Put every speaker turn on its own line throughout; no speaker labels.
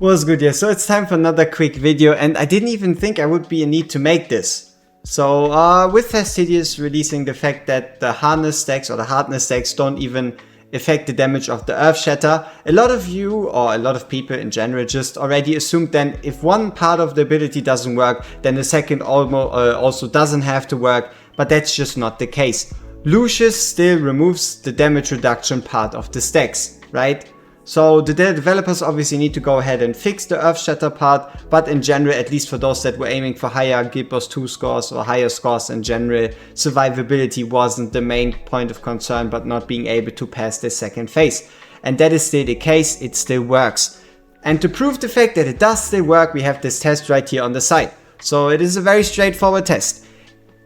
Was good, yeah. So it's time for another quick video, and I didn't even think I would be in need to make this. So with Fastidious releasing the fact that the hardness stacks or the hardness stacks don't even affect the damage of the Earth Shatter, a lot of you, or a lot of people in general, just already assumed then if one part of the ability doesn't work, then the second also doesn't have to work, but that's just not the case. Lucius still removes the damage reduction part of the stacks, right? So the developers obviously need to go ahead and fix the Earth Shatter part, but in general, at least for those that were aiming for higher Guild Boss 2 scores or higher scores in general, survivability wasn't the main point of concern, but not being able to pass the second phase. And that is still the case, it still works. And to prove the fact that it does still work, we have this test right here on the side. So it is a very straightforward test.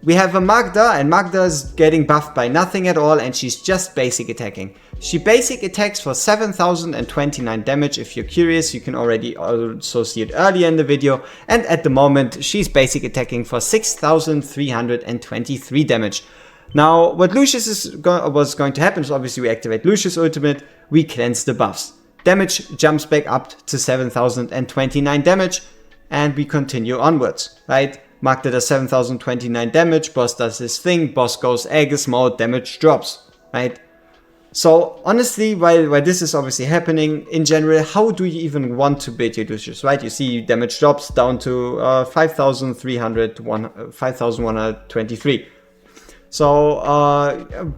We have a Magda, and Magda is getting buffed by nothing at all, and she's just basic attacking. She basic attacks for 7029 damage. If you're curious, you can already also see it earlier in the video. And at the moment, she's basic attacking for 6323 damage. Now, what Lucius was going to happen is obviously we activate Lucius ultimate, we cleanse the buffs. Damage jumps back up to 7029 damage, and we continue onwards, right? Magda does 7029 damage, boss does his thing, boss goes Aegis mode, damage drops, right? So honestly, while this is obviously happening, in general, how do you even want to build your Lucius, right? You see damage drops down to 5123. So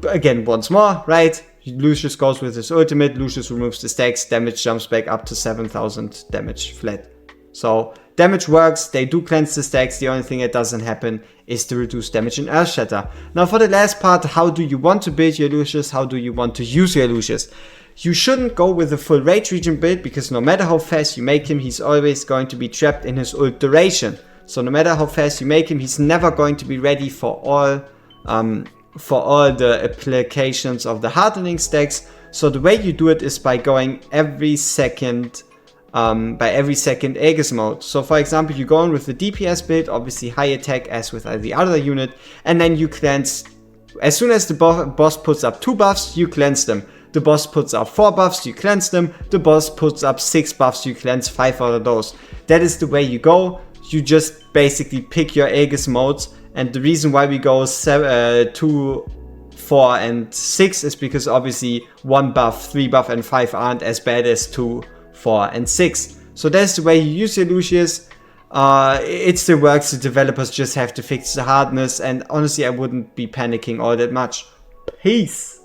again, once more, right? Lucius goes with his ultimate, Lucius removes the stacks, damage jumps back up to 7000 damage flat. So damage works, they do cleanse the stacks, the only thing that doesn't happen is to reduce damage in Earth Shatter. Now for the last part, how do you want to build your Lucius, how do you want to use your Lucius? You shouldn't go with a full rage region build, because no matter how fast you make him, he's always going to be trapped in his ult duration. So no matter how fast you make him, he's never going to be ready for all the applications of the hardening stacks. So the way you do it is by going every second Aegis mode. So for example, you go on with the DPS build, obviously high attack as with the other unit, and then you cleanse. As soon as the boss puts up 2 buffs, you cleanse them. The boss puts up 4 buffs, you cleanse them. The boss puts up 6 buffs, you cleanse 5 out of those. That is the way you go. You just basically pick your Aegis modes, and the reason why we go 2, 4 and 6 is because obviously 1 buff, 3 buff and 5 aren't as bad as 2, 4 and 6. So that's the way you use your Lucius. It still works, the developers just have to fix the hardness, and honestly I wouldn't be panicking all that much. Peace!